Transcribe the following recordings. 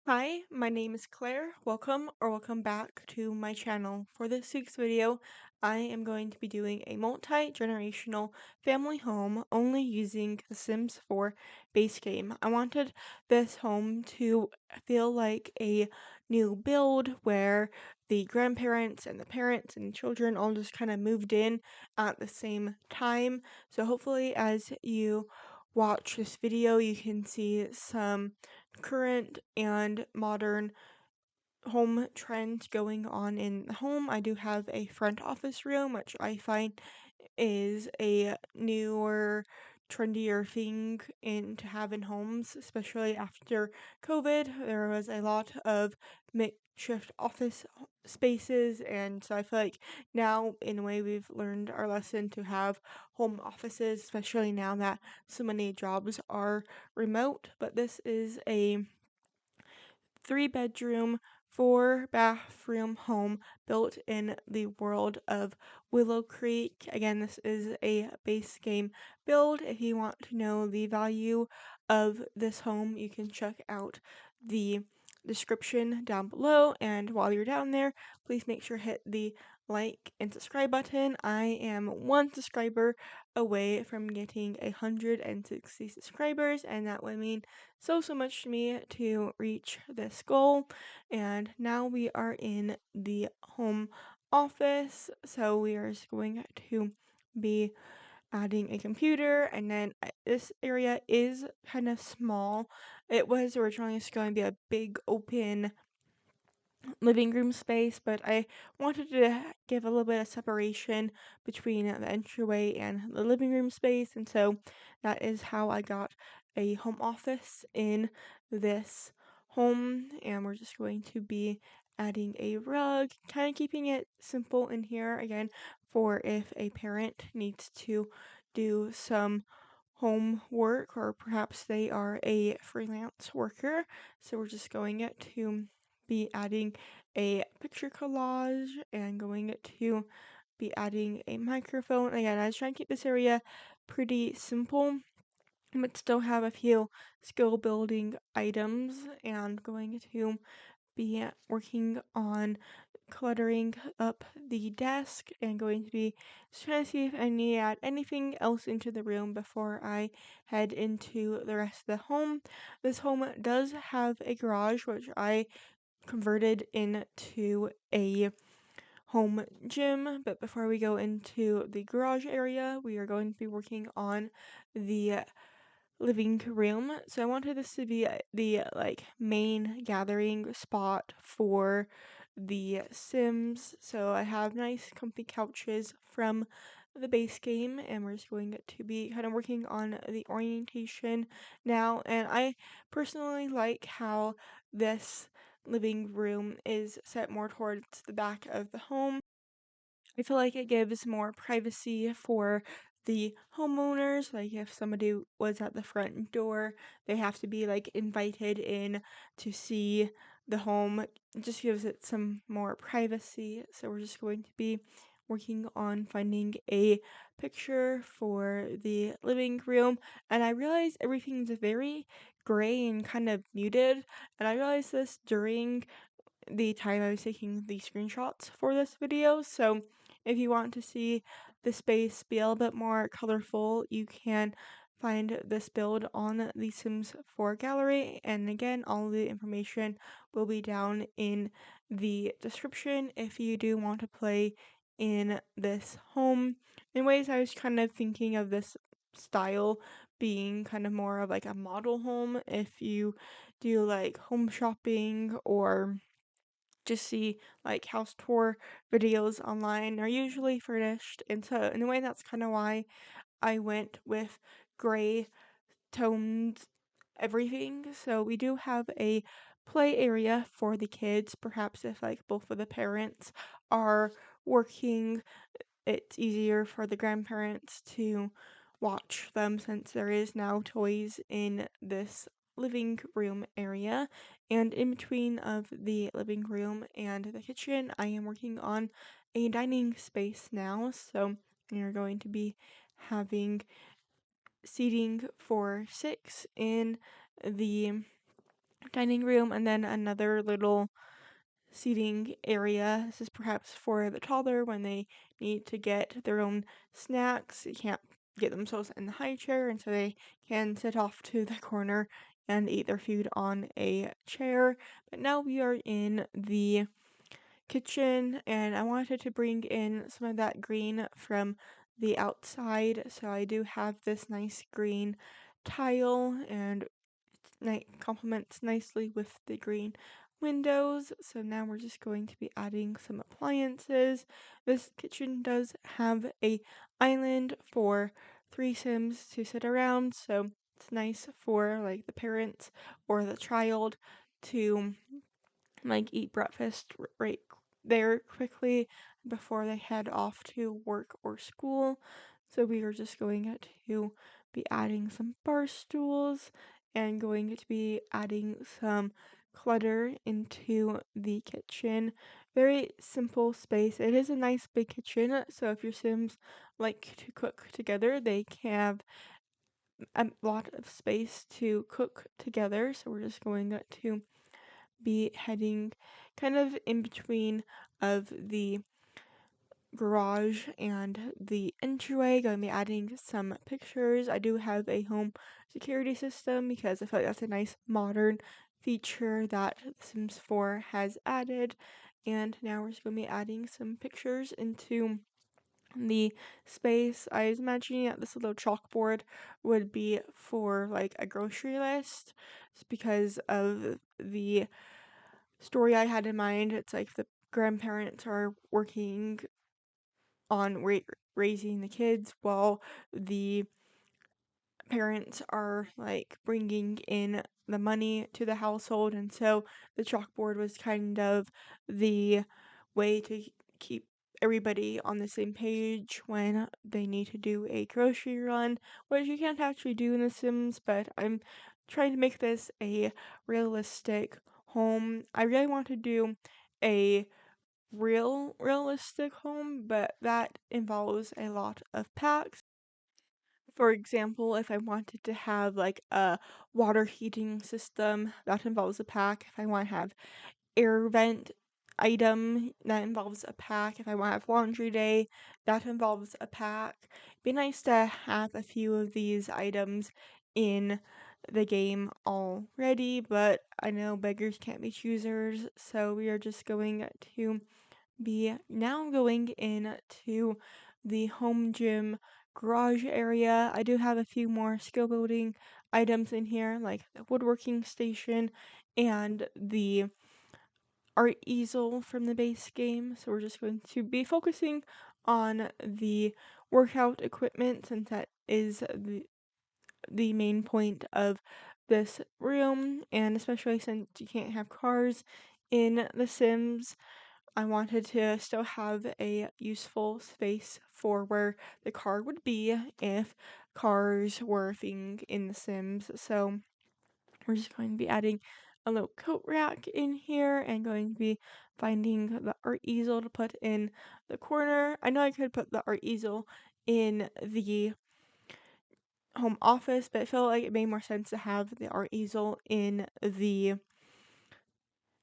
Hi, my name is Claire. Welcome back to my channel. For this week's video, I am going to be doing a multi-generational family home only using The Sims 4 base game. I wanted this home to feel like a new build where the grandparents and the parents and children all just kind of moved in at the same time. So hopefully as you watch this video, you can see some current and modern home trends going on in the home. I do have a front office room, which I find is a newer, trendier thing to have in homes, especially after COVID. There was a lot of makeshift office spaces, and so I feel like now, in a way, we've learned our lesson to have home offices, especially now that so many jobs are remote. But this is a 3-bedroom, 4-bathroom home built in the world of Willow Creek. Again, this is a base game build. If you want to know the value of this home, you can check out the description down below. And while you're down there, please make sure to hit the like and subscribe button. I am 1 subscriber away from getting 160 subscribers, and that would mean so much to me to reach this goal. And now we are in the home office, so we are just going to be adding a computer, and then this area is kind of small. It was originally just going to be a big open living room space, but I wanted to give a little bit of separation between the entryway and the living room space, and so that is how I got a home office in this home. And we're just going to be adding a rug, kind of keeping it simple in here again for if a parent needs to do some homework, or perhaps they are a freelance worker. So we're just going to be adding a picture collage and going to be adding a microphone. Again, I was trying to keep this area pretty simple, but still have a few skill building items, and going to be working on cluttering up the desk and going to be trying to see if I need to add anything else into the room before I head into the rest of the home. This home does have a garage, which I converted into a home gym, but before we go into the garage area, we are going to be working on the living room. So I wanted this to be the main gathering spot for the Sims. So I have nice comfy couches from the base game, and we're just going to be kind of working on the orientation now. And I personally like how this living room is set more towards the back of the home. I feel like it gives more privacy for the homeowners. Like if somebody was at the front door, they have to be invited in to see the home. It just gives it some more privacy. So we're just going to be working on finding a picture for the living room. And I realized everything's very gray and kind of muted. And I realized this during the time I was taking the screenshots for this video. So if you want to see the space be a little bit more colorful, you can find this build on the Sims 4 gallery. And again, all the information will be down in the description if you do want to play in this home. Anyways, I was kind of thinking of this style being kind of more of a model home if you do home shopping or just see house tour videos online are usually furnished, and so in a way that's kind of why I went with gray toned everything. So we do have a play area for the kids. Perhaps if both of the parents are working, it's easier for the grandparents to watch them since there is now toys in this living room area. And in between of the living room and the kitchen, I am working on a dining space now. So we are going to be having seating for 6 in the dining room, and then another little seating area. This is perhaps for the toddler when they need to get their own snacks. They can't get themselves in the high chair, and so they can sit off to the corner and eat their food on a chair. But now we are in the kitchen, and I wanted to bring in some of that green from the outside. So I do have this nice green tile, and complements nicely with the green windows. So now we're just going to be adding some appliances. This kitchen does have a island for three Sims to sit around, so it's nice for like the parents or the child to like eat breakfast right there quickly before they head off to work or school. So we are just going to be adding some bar stools and going to be adding some clutter into the kitchen. Very simple space. It is a nice big kitchen, so if your Sims like to cook together, they can have a lot of space to cook together. So we're just going to be heading kind of in between of the garage and the entryway. Going to be adding some pictures. I do have a home security system because I feel like that's a nice modern feature that Sims 4 has added. And now we're just going to be adding some pictures into the space. I was imagining that this little chalkboard would be for like a grocery list. It's because of the story I had in mind. It's like the grandparents are working on raising the kids while the parents are like bringing in the money to the household, and so the chalkboard was kind of the way to keep everybody on the same page when they need to do a grocery run, which you can't actually do in The Sims, but I'm trying to make this a realistic home. I really want to do a realistic home, but that involves a lot of packs. For example, if I wanted to have like a water heating system, that involves a pack. If I want to have air vent item, that involves a pack. If I want to have laundry day, that involves a pack. It'd be nice to have a few of these items in the game already, but I know beggars can't be choosers, so we are just going to be now going into the home gym garage area. I do have a few more skill building items in here, like the woodworking station and the art easel from the base game. So we're just going to be focusing on the workout equipment since that is the main point of this room, and especially since you can't have cars in The Sims, I wanted to still have a useful space for where the car would be if cars were a thing in The Sims. So we're just going to be adding a little coat rack in here and going to be finding the art easel to put in the corner. I know I could put the art easel in the home office, but I felt like it made more sense to have the art easel in the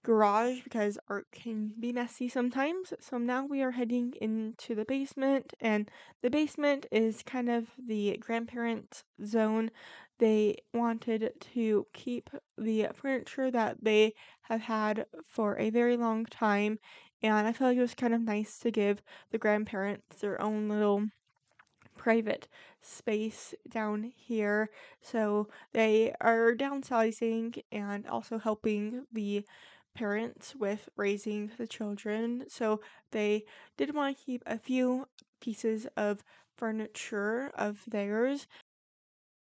garage because art can be messy sometimes. So now we are heading into the basement, and the basement is kind of the grandparents' zone. They wanted to keep the furniture that they have had for a very long time, and I feel like it was kind of nice to give the grandparents their own little private space down here. So they are downsizing and also helping the parents with raising the children. So they did want to keep a few pieces of furniture of theirs.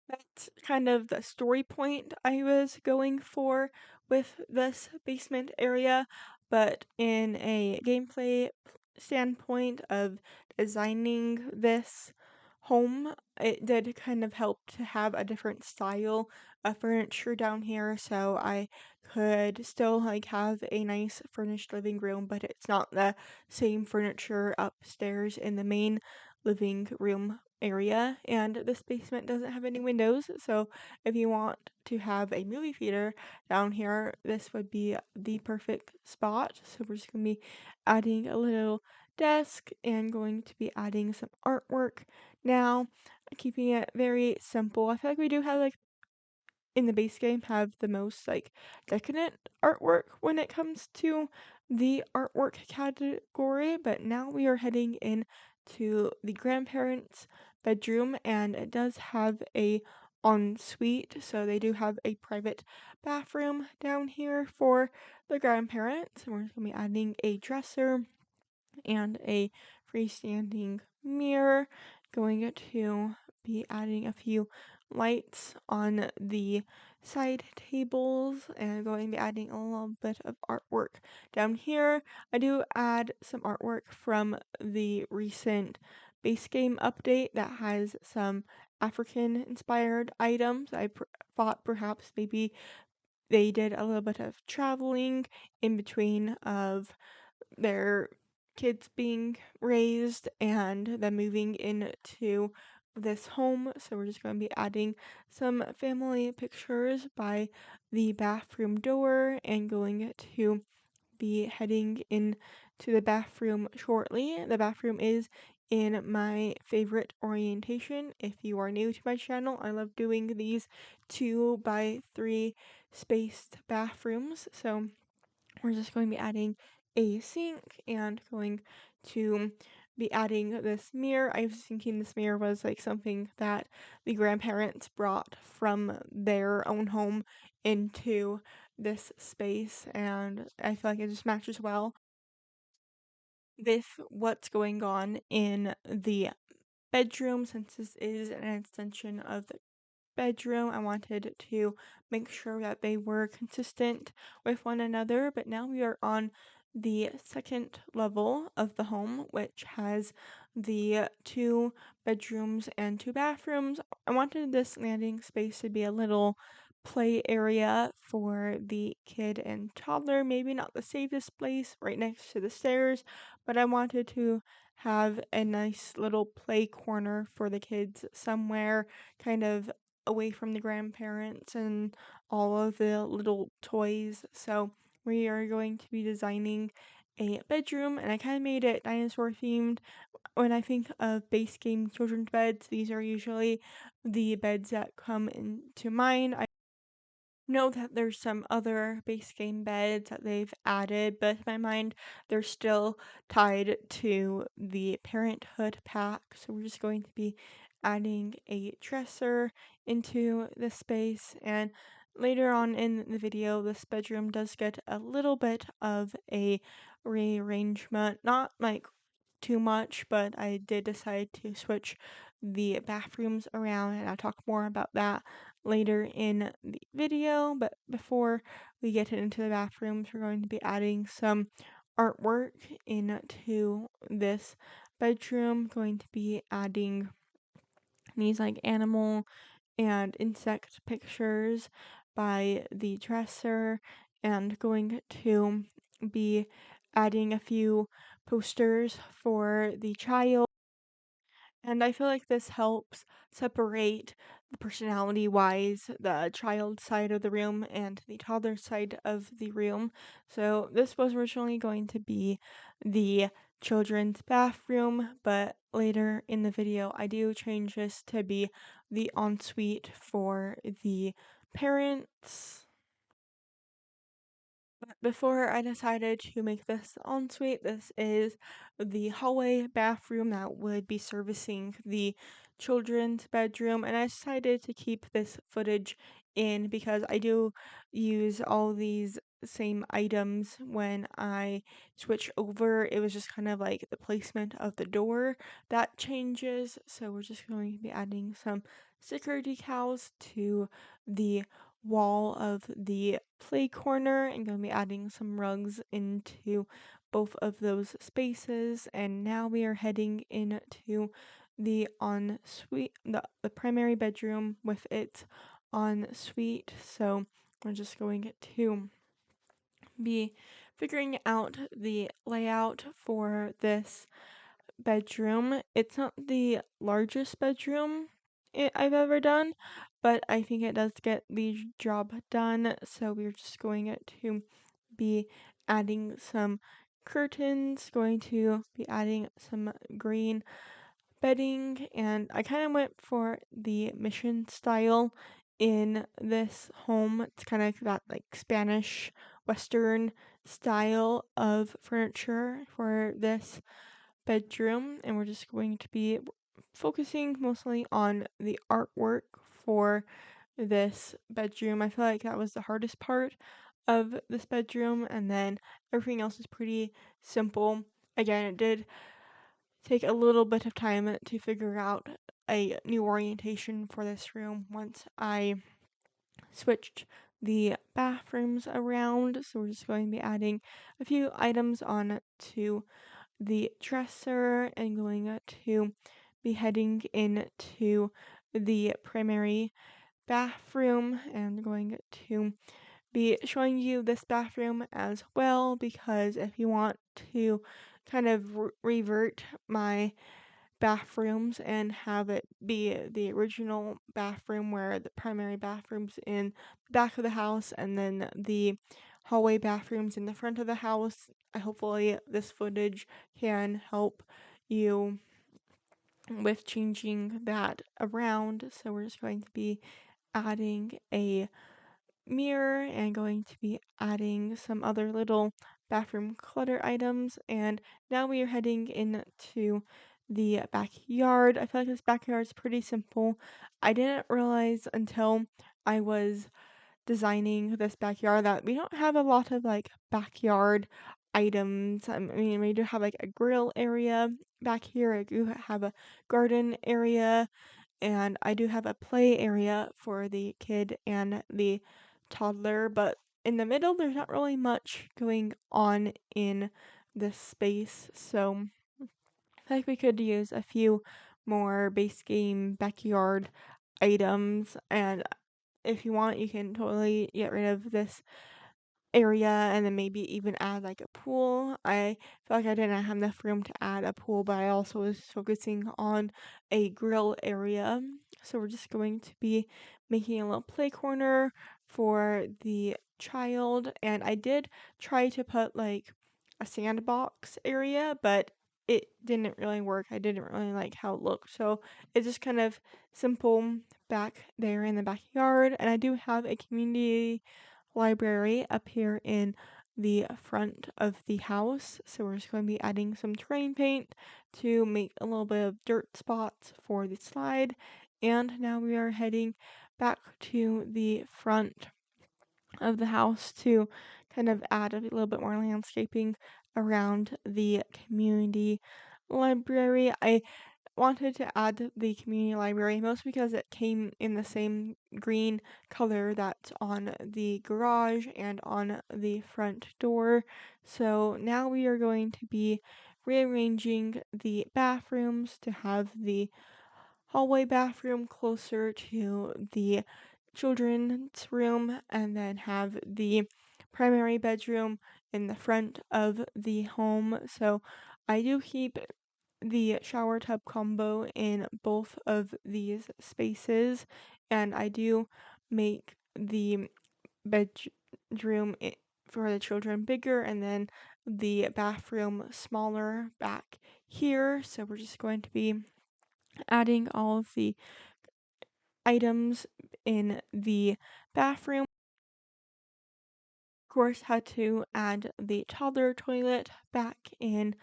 That's kind of the story point I was going for with this basement area, but in a gameplay standpoint of designing this home, it did kind of help to have a different style of furniture down here, so I could still like have a nice furnished living room, but it's not the same furniture upstairs in the main living room area, and this basement doesn't have any windows, so if you want to have a movie theater down here, this would be the perfect spot. So we're just going to be adding a little desk and going to be adding some artwork now, keeping it very simple. I feel like we do have like in the base game have the most like decadent artwork when it comes to the artwork category, but now we are heading in to the grandparents' bedroom, and it does have a ensuite, so they do have a private bathroom down here for the grandparents, and we're just gonna be adding a dresser and a freestanding mirror. Going to be adding a few lights on the side tables and going to be adding a little bit of artwork down here. I do add some artwork from the recent base game update that has some African inspired items. Thought perhaps maybe they did a little bit of traveling in between of their kids being raised and then moving into this home. So we're just going to be adding some family pictures by the bathroom door and going to be heading in to the bathroom shortly. The bathroom is in my favorite orientation. If you are new to my channel, I love doing these 2x3 spaced bathrooms. So we're just going to be adding a sink and going to be adding this mirror. I was thinking this mirror was like something that the grandparents brought from their own home into this space, and I feel like it just matches well with what's going on in the bedroom since this is an extension of the bedroom. I wanted to make sure that they were consistent with one another, but now we are on the second level of the home, which has the two bedrooms and two bathrooms. I wanted this landing space to be a little play area for the kid and toddler, maybe not the safest place right next to the stairs, but I wanted to have a nice little play corner for the kids somewhere kind of away from the grandparents and all of the little toys. So we are going to be designing a bedroom, and I kind of made it dinosaur themed. When I think of base game children's beds, these are usually the beds that come into mind. I know that there's some other base game beds that they've added, but in my mind, they're still tied to the Parenthood pack. So we're just going to be adding a dresser into the space. And later on in the video, this bedroom does get a little bit of a rearrangement. Not like too much, but I did decide to switch the bathrooms around, and I'll talk more about that later in the video. But before we get into the bathrooms, we're going to be adding some artwork into this bedroom. Going to be adding these like animal and insect pictures by the dresser, and going to be adding a few posters for the child. And I feel like this helps separate the personality wise the child side of the room and the toddler side of the room. So this was originally going to be the children's bathroom, but later in the video I do change this to be the ensuite for the parents. But before I decided to make this ensuite, this is the hallway bathroom that would be servicing the children's bedroom, and I decided to keep this footage in because I do use all these same items when I switch over. It was just kind of like the placement of the door that changes, so we're just going to be adding some sticker decals to the wall of the play corner and going to be adding some rugs into both of those spaces. And now we are heading into the ensuite, the primary bedroom with its ensuite. So we're just going to be figuring out the layout for this bedroom. It's not the largest bedroom I've ever done, but I think it does get the job done. So we're just going to be adding some curtains, going to be adding some green bedding, and I kind of went for the mission style in this home. It's kind of that like Spanish Western style of furniture for this bedroom, and we're just going to be focusing mostly on the artwork for this bedroom. I feel like that was the hardest part of this bedroom, and then everything else is pretty simple. Again, it did take a little bit of time to figure out a new orientation for this room once I switched the bathrooms around. So we're just going to be adding a few items on to the dresser and going to be heading into the primary bathroom and going to be showing you this bathroom as well, because if you want to kind of revert my bathrooms and have it be the original bathroom where the primary bathroom's in the back of the house and then the hallway bathrooms in the front of the house. Hopefully this footage can help you with changing that around. So we're just going to be adding a mirror and going to be adding some other little bathroom clutter items. And now we are heading into the backyard. I feel like this backyard is pretty simple. I didn't realize until I was designing this backyard that we don't have a lot of like backyard items. I mean, we do have like a grill area back here. I do have a garden area, and I do have a play area for the kid and the toddler, but in the middle, there's not really much going on in this space, so I think we could use a few more base game backyard items, and if you want, you can totally get rid of this area and then maybe even add like a pool. I feel like I didn't have enough room to add a pool, but I also was focusing on a grill area. So we're just going to be making a little play corner for the child. And I did try to put like a sandbox area, but it didn't really work. I didn't really like how it looked. So it's just kind of simple back there in the backyard. And I do have a community library up here in the front of the house. So we're just going to be adding some terrain paint to make a little bit of dirt spots for the slide. And now we are heading back to the front of the house to kind of add a little bit more landscaping around the community library. I wanted to add the community library mostly because it came in the same green color that's on the garage and on the front door. So now we are going to be rearranging the bathrooms to have the hallway bathroom closer to the children's room and then have the primary bedroom in the front of the home. So I do keep the shower tub combo in both of these spaces, and I do make the bedroom for the children bigger and then the bathroom smaller back here. So we're just going to be adding all of the items in the bathroom. Of course, had to add the toddler toilet back in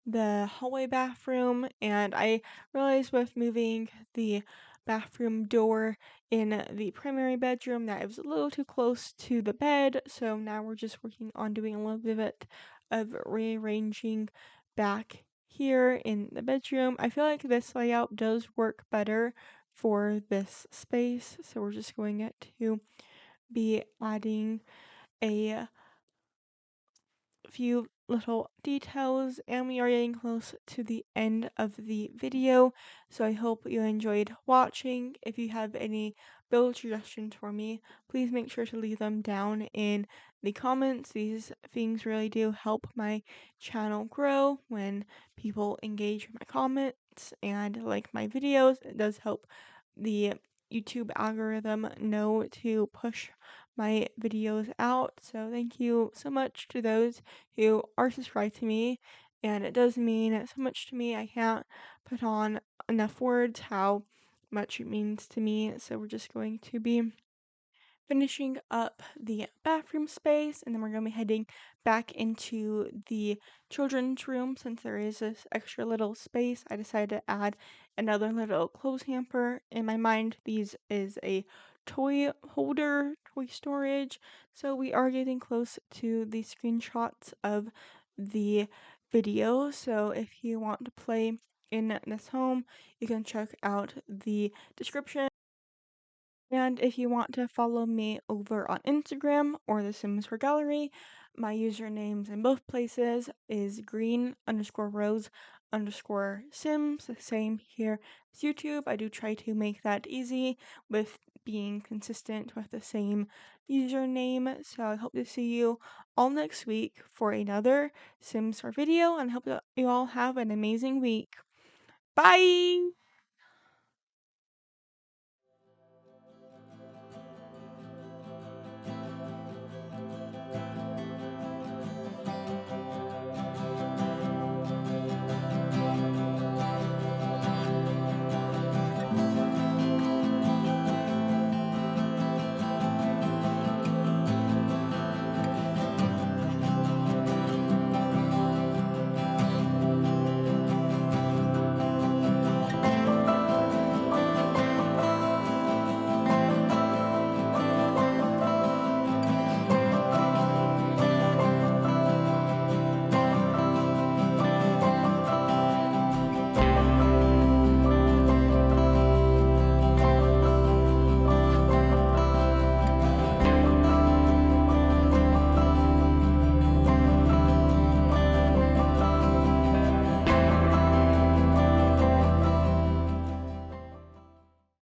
the hallway bathroom, and I realized with moving the bathroom door in the primary bedroom that it was a little too close to the bed, so now we're just working on doing a little bit of rearranging back here in the bedroom. I feel like this layout does work better for this space, so we're just going to be adding a few little details, and we are getting close to the end of the video, so I hope you enjoyed watching. If you have any build suggestions for me, please make sure to leave them down in the comments. These things really do help my channel grow when people engage with my comments and like my videos. It does help the YouTube algorithm know to push my videos out. So thank you so much to those who are subscribed to me. And it does mean so much to me. I can't put on enough words how much it means to me. So we're just going to be finishing up the bathroom space, and then we're going to be heading back into the children's room. Since there is this extra little space, I decided to add another little clothes hamper. In my mind, these is a toy holder, toy storage. So we are getting close to the screenshots of the video. So if you want to play in this home, you can check out the description. And if you want to follow me over on Instagram or the Sims for Gallery, my usernames in both places is green_rose_sims. The same here as YouTube. I do try to make that easy with being consistent with the same username. So I hope to see you all next week for another Sims 4 video, and hope that you all have an amazing week. Bye!